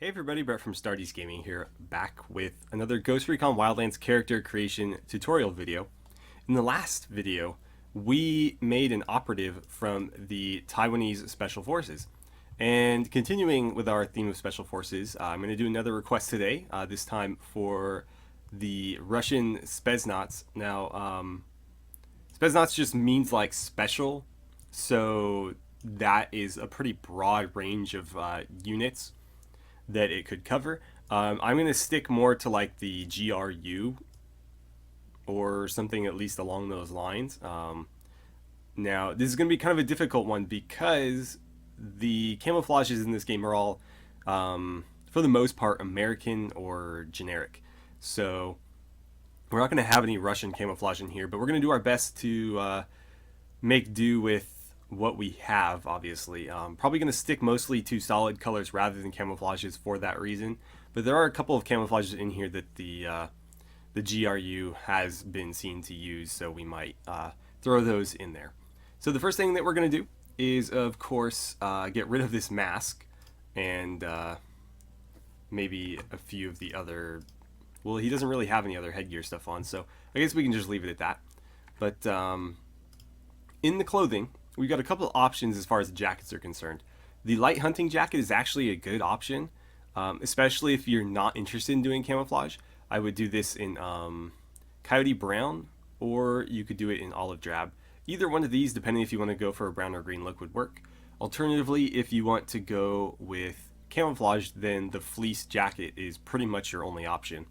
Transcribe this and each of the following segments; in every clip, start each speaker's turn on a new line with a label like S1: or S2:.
S1: Hey everybody, Brett from AstartesGaming here, back with another Ghost Recon Wildlands character creation tutorial video. In the last video, we made an operative from the Taiwanese Special Forces. And continuing with our theme of Special Forces, I'm going to do another request today, this time for the Russian Spetsnaz. Now, Spetsnaz just means like special, so that is a pretty broad range of units that it could cover. I'm going to stick more to like the GRU or something at least along those lines. Now, this is going to be kind of a difficult one because the camouflages in this game are all, for the most part, American or generic. So we're not going to have any Russian camouflage in here, but we're going to do our best to make do with what we have. Obviously, probably going to stick mostly to solid colors rather than camouflages for that reason, but there are a couple of camouflages in here that the GRU has been seen to use, so we might throw those in there. So the first thing that we're going to do is, of course, get rid of this mask and maybe a few of the other, well, he doesn't really have any other headgear stuff on, so I guess we can just leave it at that. But in the clothing, we've got a couple of options as far as the jackets are concerned. The light hunting jacket is actually a good option, especially if you're not interested in doing camouflage. I would do this in coyote brown, or you could do it in olive drab. Either one of these, depending if you want to go for a brown or green look, would work. Alternatively, if you want to go with camouflage, then the fleece jacket is pretty much your only option.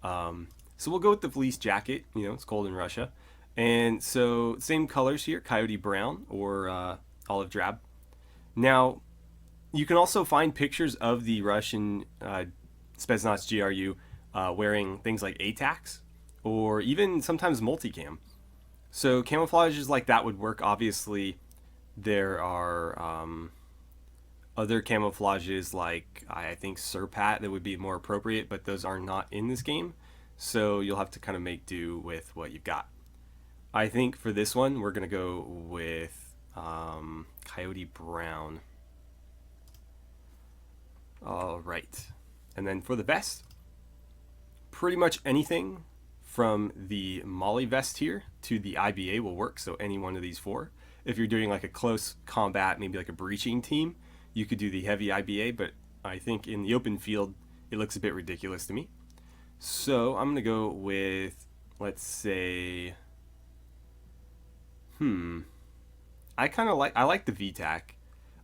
S1: So we'll go with the fleece jacket. You know, it's cold in Russia. And so same colors here, coyote brown or olive drab. Now, you can also find pictures of the Russian Spetsnaz GRU wearing things like ATACs or even sometimes multicam. So camouflages like that would work. Obviously, there are other camouflages like I think Surpat that would be more appropriate, but those are not in this game. So you'll have to kind of make do with what you've got. I think for this one, we're going to go with Coyote Brown. All right. And then for the vest, pretty much anything from the Molly vest here to the IBA will work. So any one of these four. If you're doing like a close combat, maybe like a breaching team, you could do the heavy IBA. But I think in the open field, it looks a bit ridiculous to me. So I'm going to go with, let's say... I like the VTAC.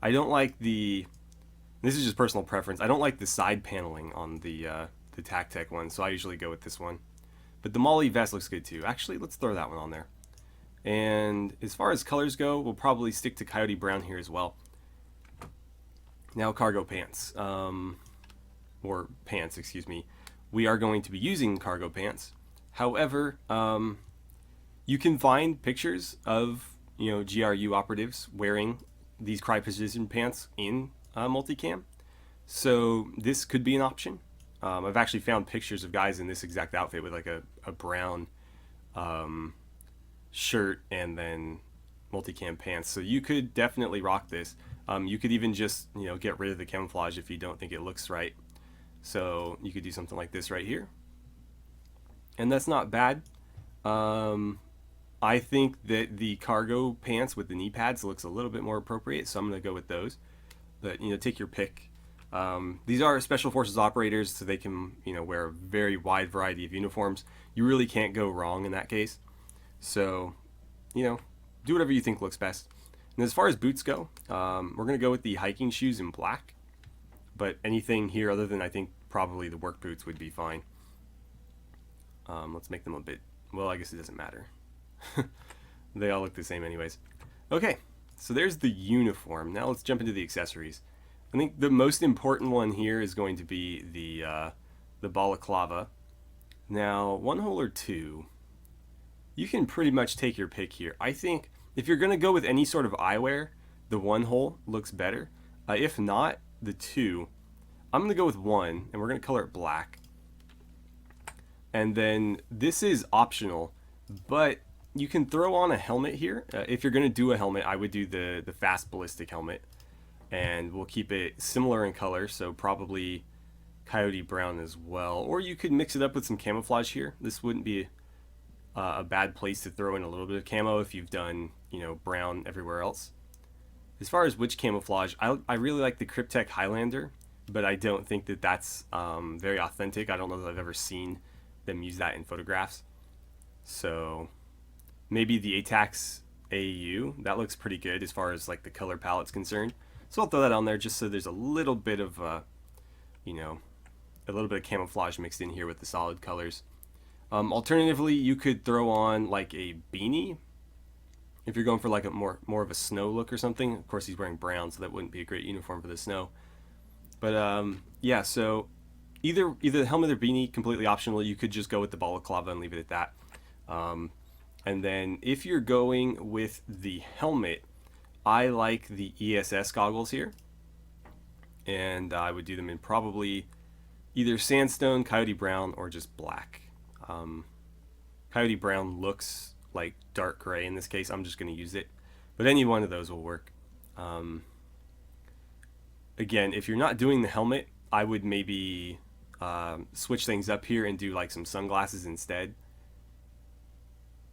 S1: I don't like the, this is just personal preference, I don't like the side paneling on the TacTech one, so I usually go with this one. But the Molly vest looks good too. Actually, let's throw that one on there. And as far as colors go, we'll probably stick to Coyote Brown here as well. Now cargo pants, or pants, excuse me. We are going to be using cargo pants. However, you can find pictures of, you know, GRU operatives wearing these cryoprecision pants in multicam. So this could be an option. I've actually found pictures of guys in this exact outfit with like a brown shirt and then multicam pants. So you could definitely rock this. You could even just, you know, get rid of the camouflage if you don't think it looks right. So you could do something like this right here. And that's not bad. I think that the cargo pants with the knee pads looks a little bit more appropriate, so I'm going to go with those. But, you know, take your pick. These are Special Forces operators, so they can, you know, wear a very wide variety of uniforms. You really can't go wrong in that case. So, you know, do whatever you think looks best. And as far as boots go, we're going to go with the hiking shoes in black. But anything here other than, I think, probably the work boots would be fine. Let's make them a bit, well, I guess it doesn't matter. They all look the same anyways. Okay, so there's the uniform. Now let's jump into the accessories. I think the most important one here is going to be the balaclava. Now, one hole or two, you can pretty much take your pick here. I think if you're going to go with any sort of eyewear, the one hole looks better. If not, the two. I'm going to go with one, and we're going to color it black. And then this is optional, but you can throw on a helmet here. If you're going to do a helmet, I would do the fast ballistic helmet. And we'll keep it similar in color, so probably coyote brown as well. Or you could mix it up with some camouflage here. This wouldn't be a bad place to throw in a little bit of camo if you've done, you know, brown everywhere else. As far as which camouflage, I really like the Cryptek Highlander, but I don't think that that's very authentic. I don't know that I've ever seen them use that in photographs. So maybe the ATAX AU, that looks pretty good as far as like the color palette's concerned. So I'll throw that on there just so there's a little bit of, you know, a little bit of camouflage mixed in here with the solid colors. Alternatively, you could throw on like a beanie if you're going for like a more of a snow look or something. Of course, he's wearing brown, so that wouldn't be a great uniform for the snow. But yeah, so either the helmet or beanie, completely optional. You could just go with the balaclava and leave it at that. And then if you're going with the helmet, I like the ESS goggles here, and I would do them in probably either sandstone, coyote brown, or just black. Coyote brown looks like dark gray in this case. I'm just going to use it, but any one of those will work. Again, if you're not doing the helmet, I would maybe switch things up here and do like some sunglasses instead.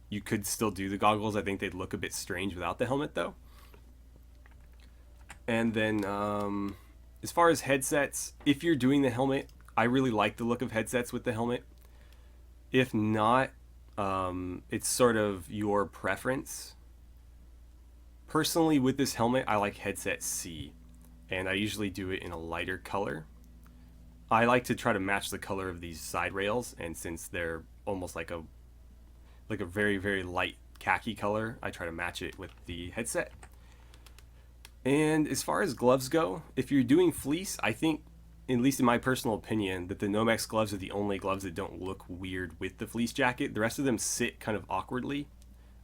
S1: You could still do the goggles. I think they'd look a bit strange without the helmet though. And then as far as headsets, if you're doing the helmet, I really like the look of headsets with the helmet. If not, it's sort of your preference. Personally, with this helmet, I like headset C, and I usually do it in a lighter color. I like to try to match the color of these side rails, and since they're almost like a very, very light khaki color, I try to match it with the headset. And as far as gloves go, if you're doing fleece, I think, at least in my personal opinion, that the Nomex gloves are the only gloves that don't look weird with the fleece jacket. The rest of them sit kind of awkwardly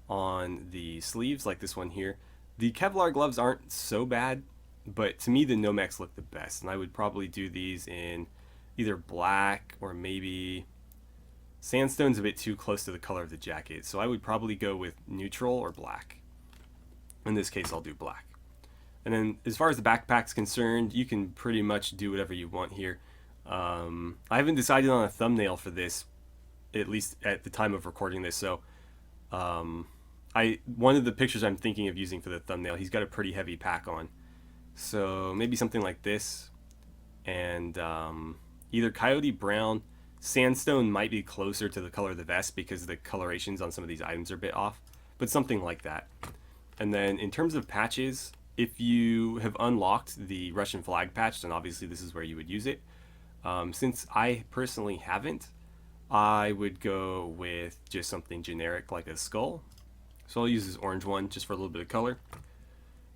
S1: on the sleeves, like this one here. The Kevlar gloves aren't so bad, but to me the Nomex look the best, and I would probably do these in either black or maybe sandstone's a bit too close to the color of the jacket, so I would probably go with neutral or black. In this case, I'll do black. And then as far as the backpack's concerned, you can pretty much do whatever you want here. I haven't decided on a thumbnail for this, at least at the time of recording this, so one of the pictures I'm thinking of using for the thumbnail, he's got a pretty heavy pack on. So maybe something like this, and either coyote brown. Sandstone might be closer to the color of the vest because the colorations on some of these items are a bit off, but something like that. And then in terms of patches, if you have unlocked the Russian flag patch, then obviously this is where you would use it. Since I personally haven't, I would go with just something generic like a skull. So I'll use this orange one just for a little bit of color.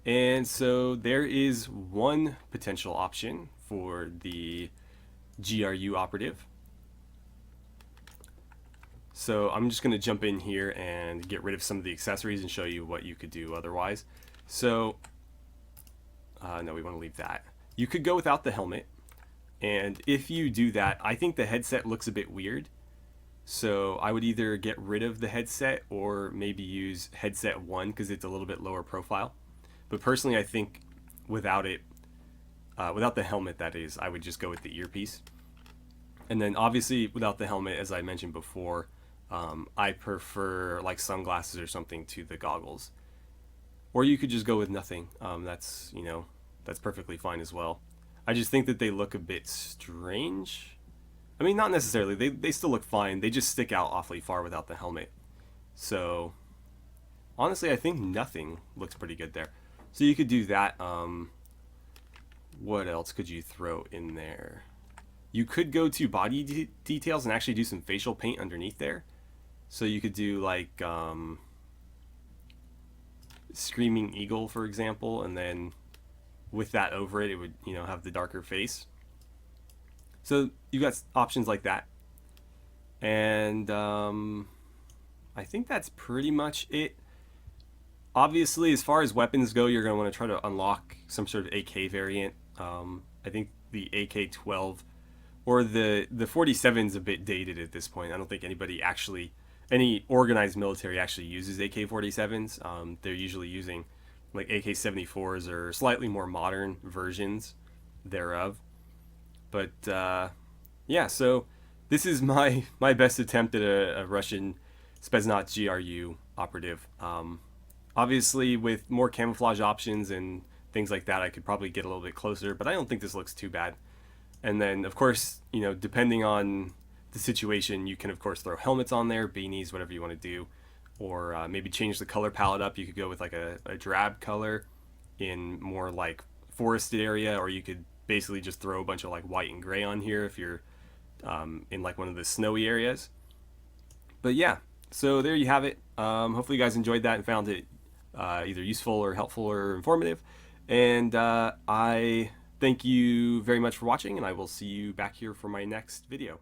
S1: And so there is one potential option for the GRU operative. So I'm just going to jump in here and get rid of some of the accessories and show you what you could do otherwise. So, no, we want to leave that. You could go without the helmet, and if you do that, I think the headset looks a bit weird. So I would either get rid of the headset or maybe use headset 1 because it's a little bit lower profile. But personally, I think without it, without the helmet, that is, I would just go with the earpiece. And then obviously without the helmet, as I mentioned before, I prefer like sunglasses or something to the goggles. Or you could just go with nothing. That's, you know, that's perfectly fine as well. I just think that they look a bit strange. I mean, not necessarily. They still look fine. They just stick out awfully far without the helmet. So, honestly, I think nothing looks pretty good there. So you could do that. What else could you throw in there? You could go to body details and actually do some facial paint underneath there. So you could do like Screaming Eagle, for example, and then with that over it, it would, you know, have the darker face. So you got options like that. And I think that's pretty much it. Obviously, as far as weapons go, you're going to want to try to unlock some sort of AK variant. I think the AK-12 or the 47 is a bit dated at this point. I don't think any organized military actually uses AK-47s. They're usually using like AK-74s or slightly more modern versions thereof. But Yeah, so this is my best attempt at a Russian Spetsnaz GRU operative. Obviously, with more camouflage options and things like that, I could probably get a little bit closer, but I don't think this looks too bad. And then, of course, depending on the situation, you can, of course, throw helmets on there, beanies, whatever you want to do, or maybe change the color palette up. You could go with like a drab color in more like forested area, or you could basically just throw a bunch of like white and gray on here if you're in like one of the snowy areas. But yeah, so there you have it. Hopefully, you guys enjoyed that and found it either useful or helpful or informative. And I thank you very much for watching, and I will see you back here for my next video.